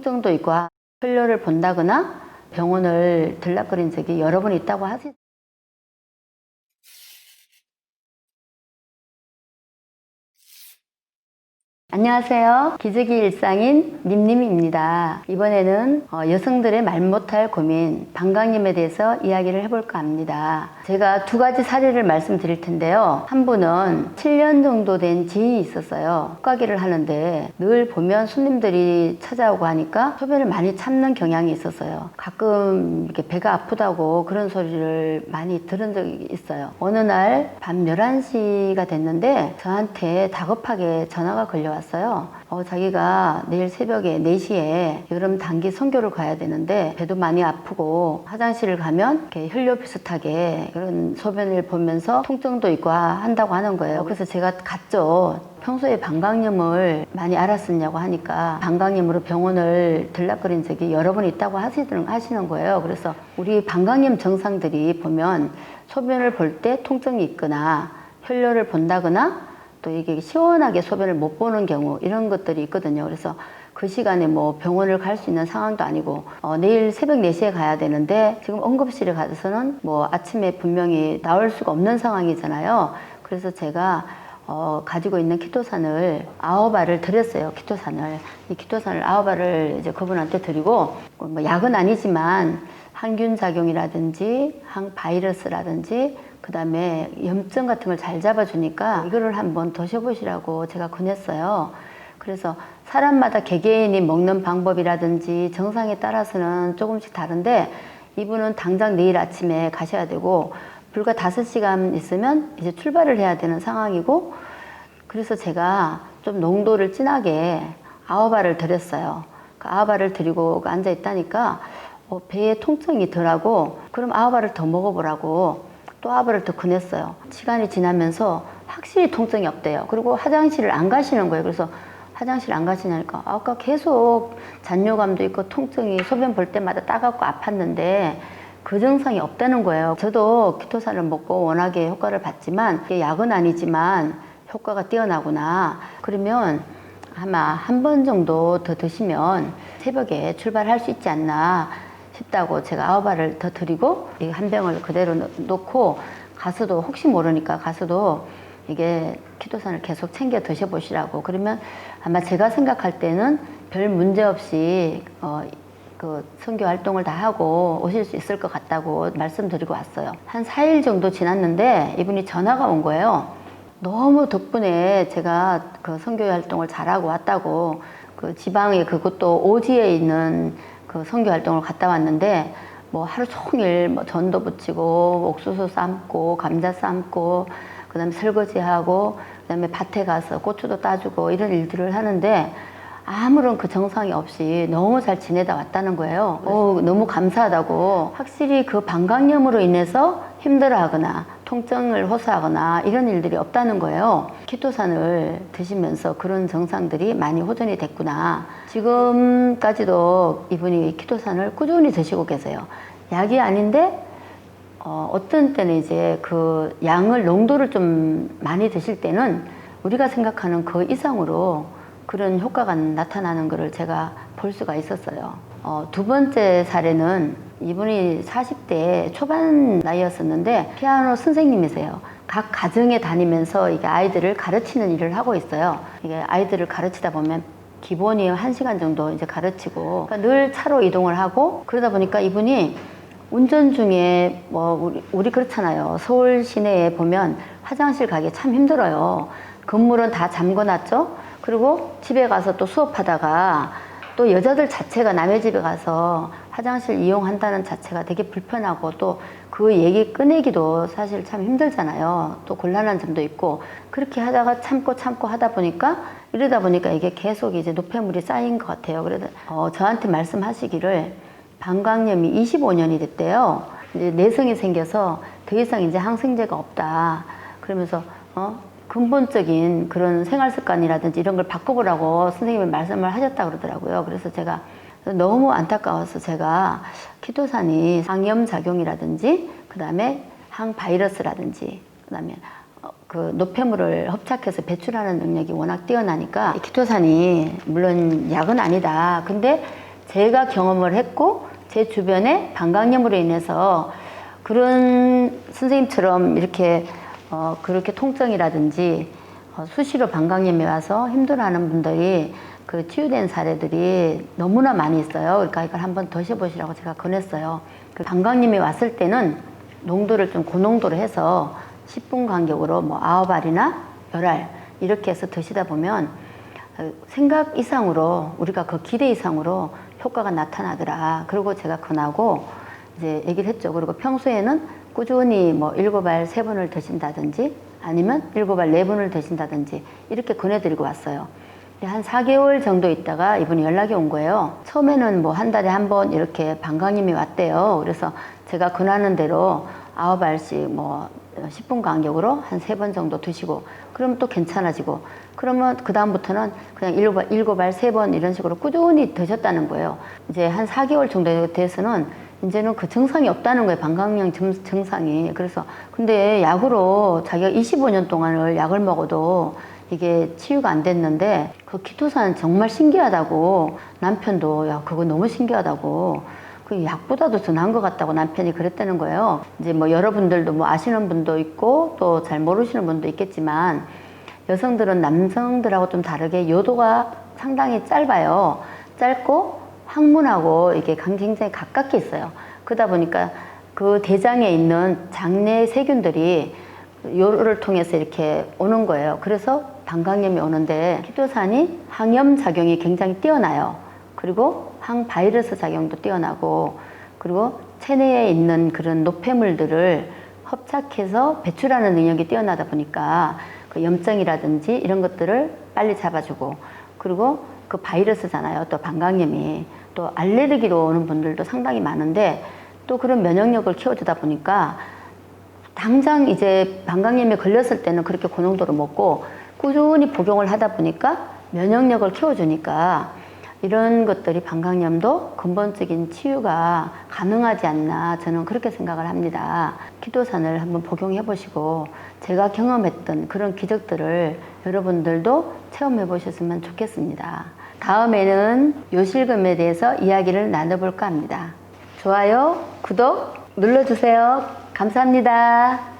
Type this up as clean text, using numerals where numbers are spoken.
통증도 있고 혈뇨를 본다거나 병원을 들락거린 적이 여러 번 있다고 하세요. 안녕하세요. 기저귀 일상인 님님입니다. 이번에는 여성들의 말 못할 고민, 방광염에 대해서 이야기를 해볼까 합니다. 제가 두 가지 사례를 말씀드릴 텐데요. 한 분은 7년 정도 된 지인이 있었어요. 호가기를 하는데 늘 보면 손님들이 찾아오고 하니까 소변을 많이 참는 경향이 있었어요. 가끔 이렇게 배가 아프다고 그런 소리를 많이 들은 적이 있어요. 어느 날 밤 11시가 됐는데 저한테 다급하게 전화가 걸려왔어요. 자기가 내일 새벽에 4시에 여름 단기 선교를 가야 되는데 배도 많이 아프고 화장실을 가면 이렇게 혈뇨 비슷하게 그런 소변을 보면서 통증도 있고 한다고 하는 거예요. 그래서 제가 갔죠. 평소에 방광염을 많이 앓았었냐고 하니까 방광염으로 병원을 들락거린 적이 여러 번 있다고 하시는 거예요. 그래서 우리 방광염 증상들이 보면 소변을 볼 때 통증이 있거나 혈뇨를 본다거나 또 이게 시원하게 소변을 못 보는 경우 이런 것들이 있거든요. 그래서 그 시간에 뭐 병원을 갈 수 있는 상황도 아니고 내일 새벽 4시에 가야 되는데 지금 응급실에 가서는 뭐 아침에 분명히 나올 수가 없는 상황이잖아요. 그래서 제가 가지고 있는 키토산을 9알을 드렸어요. 키토산을. 이 키토산을 9알을 이제 그분한테 드리고 뭐 약은 아니지만 항균 작용이라든지 항바이러스라든지 그 다음에 염증 같은 걸 잘 잡아주니까 이거를 한번 드셔보시라고 제가 권했어요. 그래서 사람마다 개개인이 먹는 방법이라든지 증상에 따라서는 조금씩 다른데 이분은 당장 내일 아침에 가셔야 되고 불과 5시간 있으면 이제 출발을 해야 되는 상황이고 그래서 제가 좀 농도를 진하게 9알을 드렸어요. 그 9알을 드리고 앉아 있다니까 배에 통증이 덜하고 그럼 9알을 더 먹어보라고 또 9알을 더 권했어요. 시간이 지나면서 확실히 통증이 없대요. 그리고 화장실을 안 가시는 거예요. 그래서 화장실 안 가시냐니까 아까 계속 잔뇨감도 있고 통증이 소변 볼 때마다 따갑고 아팠는데 그 증상이 없다는 거예요. 저도 키토산을 먹고 워낙에 효과를 봤지만 이게 약은 아니지만 효과가 뛰어나구나. 그러면 아마 한 번 정도 더 드시면 새벽에 출발할 수 있지 않나 싶다고 제가 9알을 더 드리고 한 병을 그대로 놓고 가서도 혹시 모르니까 가서도 이게 키토산을 계속 챙겨 드셔보시라고. 그러면 아마 제가 생각할 때는 별 문제 없이 그 선교 활동을 다 하고 오실 수 있을 것 같다고 말씀드리고 왔어요. 한 4일 정도 지났는데 이분이 전화가 온 거예요. 너무 덕분에 제가 그 선교 활동을 잘하고 왔다고 그 지방에 그것도 오지에 있는 그 선교 활동을 갔다 왔는데 뭐 하루 종일 뭐 전도 붙이고 옥수수 삶고 감자 삶고 그다음에 설거지하고 그다음에 밭에 가서 고추도 따주고 이런 일들을 하는데 아무런 그 정상이 없이 너무 잘 지내다 왔다는 거예요. 너무 감사하다고. 확실히 그 방광염으로 인해서 힘들어하거나 통증을 호소하거나 이런 일들이 없다는 거예요. 키토산을 드시면서 그런 증상들이 많이 호전이 됐구나. 지금까지도 이분이 키토산을 꾸준히 드시고 계세요. 약이 아닌데 어떤 때는 이제 그 양을 농도를 좀 많이 드실 때는 우리가 생각하는 그 이상으로 그런 효과가 나타나는 것을 제가 볼 수가 있었어요. 두 번째 사례는 이분이 40대 초반 나이였었는데 피아노 선생님이세요. 각 가정에 다니면서 이게 아이들을 가르치는 일을 하고 있어요. 이게 아이들을 가르치다 보면 기본이 1시간 정도 이제 가르치고 그러니까 늘 차로 이동을 하고 그러다 보니까 이분이 운전 중에 뭐 우리 그렇잖아요. 서울 시내에 보면 화장실 가기 참 힘들어요. 건물은 다 잠궈놨죠. 그리고 집에 가서 또 수업하다가 또 여자들 자체가 남의 집에 가서 화장실 이용한다는 자체가 되게 불편하고 또 그 얘기 꺼내기도 사실 참 힘들잖아요. 또 곤란한 점도 있고 그렇게 하다가 참고 하다 보니까 이러다 보니까 이게 계속 이제 노폐물이 쌓인 것 같아요. 그래서 저한테 말씀하시기를 방광염이 25년이 됐대요. 이제 내성이 생겨서 더 이상 이제 항생제가 없다. 그러면서 근본적인 그런 생활 습관이라든지 이런 걸 바꿔보라고 선생님이 말씀을 하셨다고 그러더라고요. 그래서 제가 너무 안타까워서 제가 키토산이 항염 작용이라든지 그 다음에 항바이러스라든지 그 다음에 그 노폐물을 흡착해서 배출하는 능력이 워낙 뛰어나니까 키토산이 물론 약은 아니다. 근데 제가 경험을 했고 제 주변에 방광염으로 인해서 그런 선생님처럼 이렇게 그렇게 통증이라든지 수시로 방광염이 와서 힘들어하는 분들이 그 치유된 사례들이 너무나 많이 있어요. 그러니까 이걸 한번 드셔보시라고 제가 권했어요. 그 방광염이 왔을 때는 농도를 좀 고농도로 해서 10분 간격으로 뭐 9알이나 10알 이렇게 해서 드시다 보면 생각 이상으로 우리가 그 기대 이상으로 효과가 나타나더라. 그리고 제가 권하고 이제 얘기를 했죠. 그리고 평소에는 꾸준히 뭐 7알 3번을 드신다든지 아니면 7알 4번을 드신다든지 이렇게 권해드리고 왔어요. 한 4개월 정도 있다가 이분이 연락이 온 거예요. 처음에는 뭐 한 달에 한 번 이렇게 방광염이 왔대요. 그래서 제가 권하는 대로 9알씩 뭐 10분 간격으로 한 3번 정도 드시고 그러면 또 괜찮아지고 그러면 그 다음부터는 그냥 7알 3번 이런 식으로 꾸준히 드셨다는 거예요. 이제 한 4개월 정도 돼서는 이제는 그 증상이 없다는 거예요. 방광염 증상이. 그래서 근데 약으로 자기가 25년 동안을 약을 먹어도 이게 치유가 안 됐는데 그 키토산 정말 신기하다고 남편도 야 그거 너무 신기하다고 그 약보다도 더 나은 것 같다고 남편이 그랬다는 거예요. 이제 뭐 여러분들도 뭐 아시는 분도 있고 또 잘 모르시는 분도 있겠지만 여성들은 남성들하고 좀 다르게 요도가 상당히 짧아요. 짧고 항문하고 이게 굉장히 가깝게 있어요. 그러다 보니까 그 대장에 있는 장내 세균들이 요를 통해서 이렇게 오는 거예요. 그래서 방광염이 오는데 키토산이 항염 작용이 굉장히 뛰어나요. 그리고 항바이러스 작용도 뛰어나고 그리고 체내에 있는 그런 노폐물들을 흡착해서 배출하는 능력이 뛰어나다 보니까 그 염증이라든지 이런 것들을 빨리 잡아주고 그리고 그 바이러스잖아요. 또 방광염이 또 알레르기로 오는 분들도 상당히 많은데 또 그런 면역력을 키워주다 보니까 당장 이제 방광염에 걸렸을 때는 그렇게 고농도로 먹고 꾸준히 복용을 하다 보니까 면역력을 키워주니까 이런 것들이 방광염도 근본적인 치유가 가능하지 않나 저는 그렇게 생각을 합니다. 키토산을 한번 복용해 보시고 제가 경험했던 그런 기적들을 여러분들도 체험해 보셨으면 좋겠습니다. 다음에는 요실금에 대해서 이야기를 나눠볼까 합니다. 좋아요, 구독 눌러주세요. 감사합니다.